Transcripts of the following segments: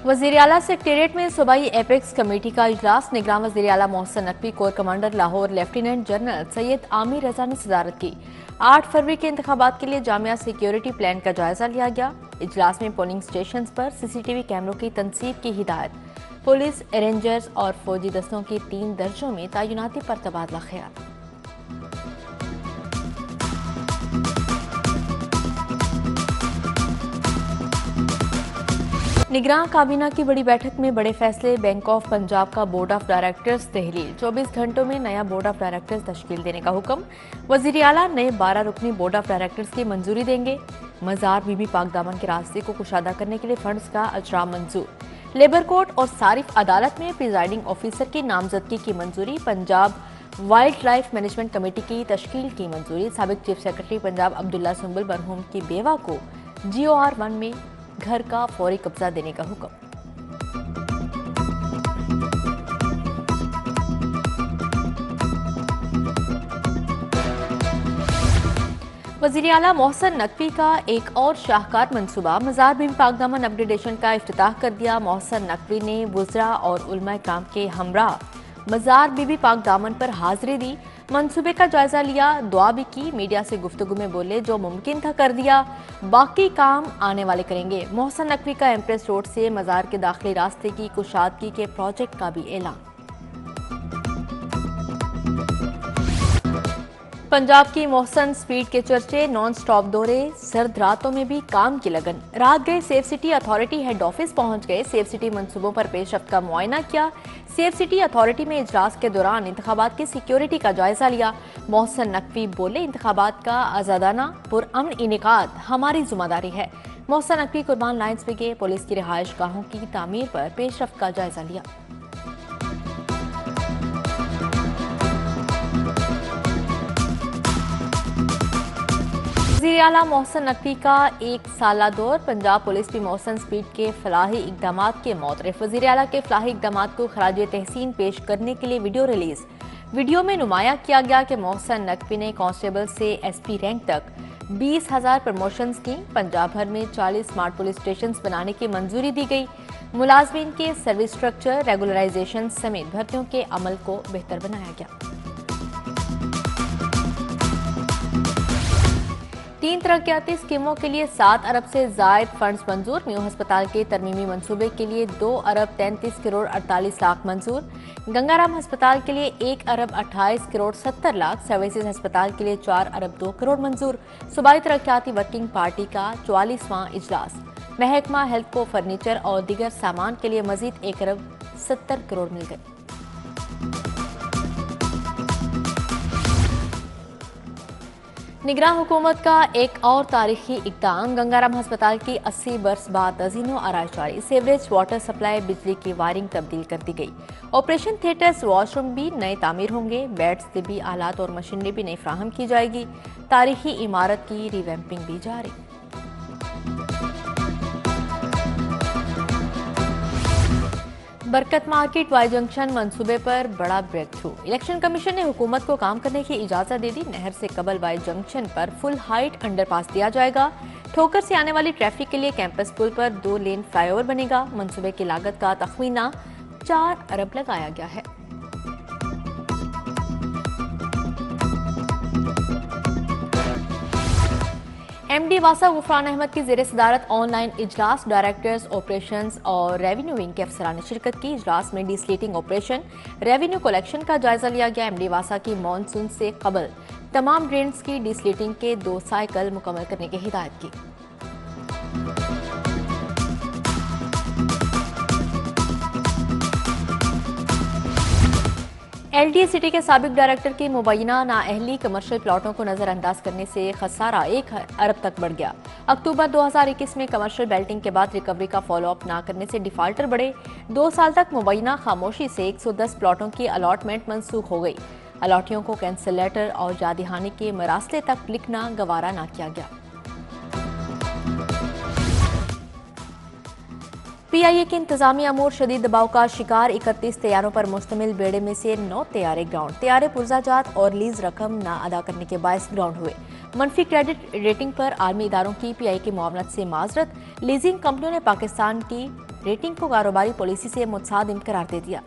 वज़ीर आला सेक्रेटेरिएट में सूबाई एपेक्स कमेटी का इजलास। निगरान वज़ीर आला Mohsin Naqvi, core commander Lahore lieutenant general Syed Aamir Raza ने सदारत की। 8 फरवरी के इंतखाबात के लिए जामिया सिक्योरिटी प्लान का जायजा लिया गया। इजलास में पोलिंग स्टेशन पर CCTV कैमरों की तनसीब की हिदायत। पुलिस, रेंजर्स और फौजी दस्तों की 3 दर्जों में तैनाती पर तबादला ख्याल। निगरान काबीना की बड़ी बैठक में बड़े फैसले। बैंक ऑफ पंजाब का बोर्ड ऑफ डायरेक्टर्स तहलील। 24 घंटों में नया बोर्ड ऑफ डायरेक्टर्स तश्कील देने का हुक्म। वज़ीर आला नए 12 रुकनी बोर्ड ऑफ डायरेक्टर्स की मंजूरी देंगे। मज़ार बीबी पाक दामन के रास्ते को कुशादा करने के लिए फंड्स का अजरा मंजूर। लेबर कोर्ट और सारिफ अदालत में प्रिजाइडिंग ऑफिसर की नामजदगी की मंजूरी। Punjab wild life management committee की तश्कील की मंजूरी। साबिक चीफ सेक्रेटरी पंजाब अब्दुल्ला सुंबुल मरहूम की बेवा को GOR 1 में घर का फौरी कब्जा देने का हुक्म। वज़ीर आला मोहसिन नकवी का एक और शाहकार मंसूबा। मज़ार बीबी पाक दामन अपग्रेडेशन का इफ्तिताह कर दिया। मोहसिन नकवी ने वुज़रा और उलमा किराम के हमरा मज़ार बीबी पाक दामन पर हाजिरी दी। मंसूबे का जायजा लिया, दुआ भी की। मीडिया से गुफ्तगू में बोले, जो मुमकिन था कर दिया, बाकी काम आने वाले करेंगे। मोहसिन नकवी का एम्प्रेस रोड से मज़ार के दाखिली रास्ते की कुशादगी के प्रोजेक्ट का भी ऐलान। पंजाब की मोहसिन स्पीड के चर्चे, नॉन स्टॉप दौरे, सर्द रातों में भी काम की लगन। रात गए safe city authority head office पहुंच गए। सेफ सिटी मंसूबों पर पेशरफ्त का मुआयना किया। सेफ सिटी अथॉरिटी में इजलास के दौरान इंतखाबात की सिक्योरिटी का जायजा लिया। मोहसिन नकवी बोले, इंतखाबात का आज़ादाना पुरअमन इनेकाद हमारी जिम्मेदारी है। मोहसिन नकवी कुर्बान लाइन्स पे गए। पुलिस की रिहाइश गाहों की तामीर पर पेशरफ्त का जायजा लिया। वज़ीर आला मोहसिन नकवी का 1 साला दौर। पंजाब पुलिस भी मोहसिन स्पीड के फलाही इक़दामात के मोतरफ। वज़ीर आला के फलाही इक़दामात को खराज तहसीन पेश करने के लिए वीडियो रिलीज। वीडियो में नुमाया किया गया कि मोहसिन नकवी ने कांस्टेबल से SP रैंक तक 20,000 प्रमोशंस की। पंजाब भर में 40 स्मार्ट पुलिस स्टेशन बनाने की मंजूरी दी गई। मुलाजमीन के सर्विस स्ट्रक्चर, रेगुलराइजेशन समेत भर्तियों के अमल को बेहतर बनाया गया। 3 तरक्याती स्कीमों के लिए 7 अरब से जायद फंड्स मंजूर। म्यू अस्पताल के तरमीमी मंसूबे के लिए 2 अरब 33 करोड़ 48 लाख मंजूर। गंगाराम अस्पताल के लिए 1 अरब 28 करोड़ 70 लाख। सर्विसेज अस्पताल के लिए 4 अरब 2 करोड़ मंजूर। सूबाई तरक्याती वर्किंग पार्टी का 44वां इजलास। महकमा हेल्थ को फर्नीचर और दीगर सामान के लिए मजीद 1 अरब 70 करोड़ मिल गए। निगरान हुकूमत का एक और तारीखी इक़दाम। गंगाराम अस्पताल की 80 बरस बाद तज़ीनो आराइश जारी। सीवरेज, वाटर सप्लाई, बिजली की वायरिंग तब्दील कर दी गई। ऑपरेशन थिएटर्स, वॉशरूम भी नए तामीर होंगे। बेड्स, तिबी आलात और मशीनरी भी नई फ्राहम की जाएगी। तारीखी इमारत की रिवैम्पिंग भी जारी। बरकत मार्केट वाई जंक्शन मंसूबे पर बड़ा ब्रेक थ्रू। इलेक्शन कमीशन ने हुकूमत को काम करने की इजाजत दे दी। नहर से कबल वाई जंक्शन पर फुल हाइट अंडरपास दिया जाएगा। ठोकर से आने वाली ट्रैफिक के लिए कैंपस पुल पर 2 लेन फ्लाईओवर बनेगा। मंसूबे की लागत का तखमीना 4 अरब लगाया गया है। MD वासा गुफरान अहमद की ज़ेर सदारत ऑनलाइन इजलास। डायरेक्टर्स, ऑपरेशंस और रेवेन्यू विंग के अफसरान ने शिरकत की। इजलास में डिसलेटिंग ऑपरेशन, रेवेन्यू कलेक्शन का जायजा लिया गया। MD वासा की मानसून से कबल तमाम ड्रेन्स की डिसलेटिंग के 2 साइकिल मुकम्मल करने की हिदायत की। LDA सिटी के साबिक डायरेक्टर की मुबैना नाअहली कमर्शियल प्लॉटों को नजरअंदाज करने से खसारा 1 अरब तक बढ़ गया। अक्टूबर 2021 में कमर्शियल बेल्टिंग के बाद रिकवरी का फॉलोअप ना करने से डिफॉल्टर बढ़े। 2 साल तक मुबैना खामोशी से 110 प्लॉटों की अलॉटमेंट मनसूख हो गई। अलॉटियों को कैंसिल लेटर और याद दहानी के मरासले तक लिखना गवारा ना किया गया। PIA के इंतजामी अमूर शदीद दबाव का शिकार। 31 तैयारों पर मुश्तमिल बेड़े में से 9 तैयारे ग्राउंड। तैयारे पुर्जाजात और लीज रकम ना अदा करने के बायस ग्राउंड हुए। मनफी क्रेडिट रेटिंग पर आर्मी इदारों की PIA की मुआवनत से माजरत। लीजिंग कंपनियों ने पाकिस्तान की रेटिंग को कारोबारी पॉलिसी से मुतसादिम करार दे दिया।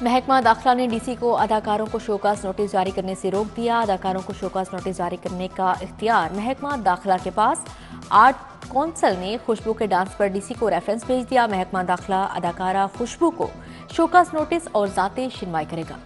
महकमा दाखिला ने डीसी को अदाकारों को शोकास नोटिस जारी करने से रोक दिया। अदाकारों को शोकास नोटिस जारी करने का इख्तियार महकमा दाखिला के पास। आर्ट कौंसल ने खुशबू के डांस पर डीसी को रेफरेंस भेज दिया। महकमा दाखिला अदाकारा खुशबू को शोकास नोटिस और जाते शिनवाई करेगा।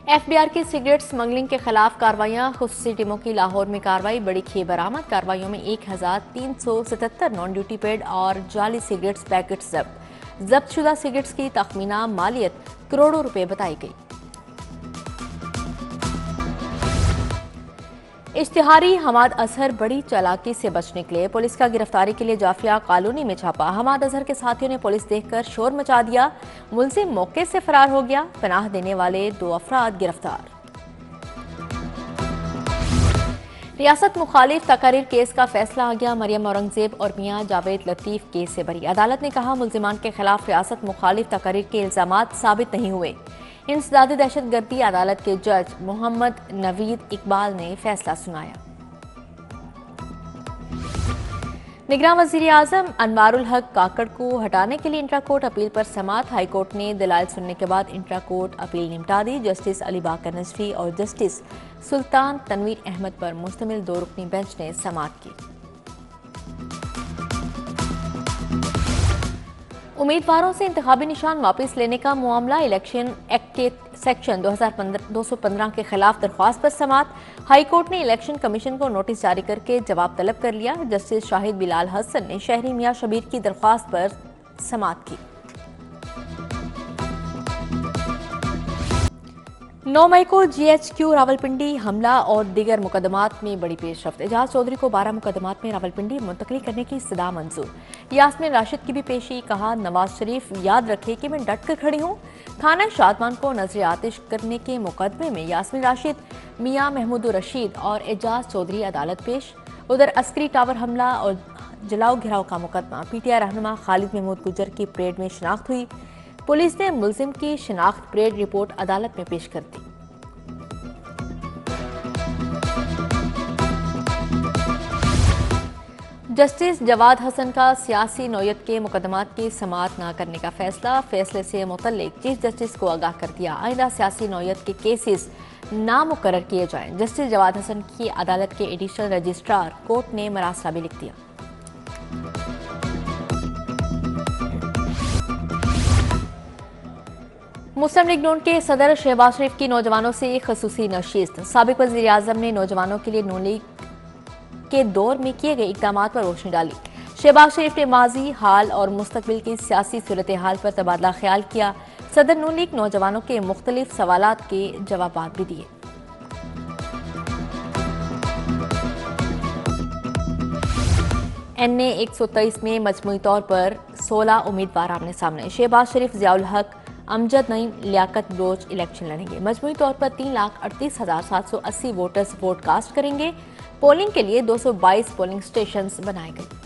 एफबीआर की सिगरेट स्मगलिंग के खिलाफ कार्रवाइयां। खुसूसी टीमों की लाहौर में कार्रवाई, बड़ी खेप बरामद। कार्रवाइयों में 1377 नॉन ड्यूटी पेड और जाली सिगरेट्स पैकेट्स जब्त। जब्तशुदा सिगरेट्स की तखमीना मालियत करोड़ों रुपए बताई गई। इश्तिहारी हमाद अजहर बड़ी चालाकी से बच निकले। पुलिस का गिरफ्तारी के लिए जाफिया कॉलोनी में छापा। हमाद अजहर के साथियों ने पुलिस देखकर शोर मचा दिया। मुलजिम मौके से फरार हो गया। पनाह देने वाले 2 अफराद गिरफ्तार। रियासत मुखालिफ तकारीर केस का फैसला आ गया। मरियम औरंगजेब और मियां जावेद लतीफ केस से बरी। अदालत ने कहा मुलजिमान के खिलाफ रियासत मुखालिफ तकारीर के इल्जामात साबित नहीं हुए। इंसदादी दहशतगर्दी अदालत के जज मोहम्मद नवीद इकबाल ने फैसला सुनाया। निगरान वजीर आजम अनवारुल हक काकड़ को हटाने के लिए इंट्रा कोर्ट अपील पर समाअत। हाई कोर्ट ने दलाइल सुनने के बाद इंट्रा कोर्ट अपील निपटा दी। जस्टिस अली बाकर नजफी और जस्टिस सुल्तान तनवीर अहमद पर मुश्तमिल 2 रुकनी बेंच ने समाअत की। उम्मीदवारों से इंतखाबी निशान वापस लेने का मामला। इलेक्शन एक्ट के सेक्शन 215 के खिलाफ दरख्वास्त पर समाअत। हाई कोर्ट ने इलेक्शन कमीशन को नोटिस जारी करके जवाब तलब कर लिया। जस्टिस शाहिद बिलाल हसन ने शहरी मियां शबीर की दरख्वास्त पर समाअत की। 9 मई को GHQ रावलपिंडी हमला और दीगर मुकदमात में बड़ी पेशरफ्त। एजाज चौधरी को 12 मुकदमात में रावलपिंडी मुंतकिल करने की इस्तदा मंजूर। यास्मीन राशिद की भी पेशी। कहा नवाज शरीफ याद रखे कि मैं डट कर खड़ी हूँ। थाना शादमान को नजर आतिश करने के मुकदमे में यास्मीन राशिद, मियां महमूद रशीद और एजाज चौधरी अदालत पेश। उधर अस्करी टावर हमला और जलाओ घिराव का मुकदमा। PTI रहनुमा खालिद महमूद गुजर की परेड में शिनाख्त हुई। पुलिस ने मुलजिम की शिनाख्त परेड रिपोर्ट अदालत में पेश कर दी। जस्टिस जवाद हसन का सियासी नौयत के मुकदमात की समाअत न करने का फैसला। फैसले से मुतल्लिक चीफ जस्टिस को आगाह कर दिया। आइंदा सियासी नौयत के केसेस नामुकर्रर किए जाएं। जस्टिस जवाद हसन की अदालत के एडिशनल रजिस्ट्रार कोर्ट ने मरासला भी लिख दिया। मुस्लिम लीग नून के सदर शहबाज शरीफ की नौजवानों से खसूसी नशिस्त। साबिक वज़ीर आज़म ने नौजवानों के लिए नून लीग के दौर में किए गए इक़दामात पर रोशनी डाली। शहबाज शरीफ ने माजी, हाल और मुस्तकबिल की सियासी सूरत हाल पर तबादला ख्याल किया। सदर नून लीग नौजवानों के मुख्तलिफ सवालात के जवाबात भी दिए। NA 123 में मजमूई तौर पर 16 उम्मीदवार आमने सामने। शहबाज शरीफ, जियाउल हक, अमजद नईम, लियाकत बलोच इलेक्शन लड़ेंगे। मजमूई तौर पर 3,38,780 वोटर्स वोट कास्ट करेंगे। पोलिंग के लिए 222 पोलिंग स्टेशन बनाए गए।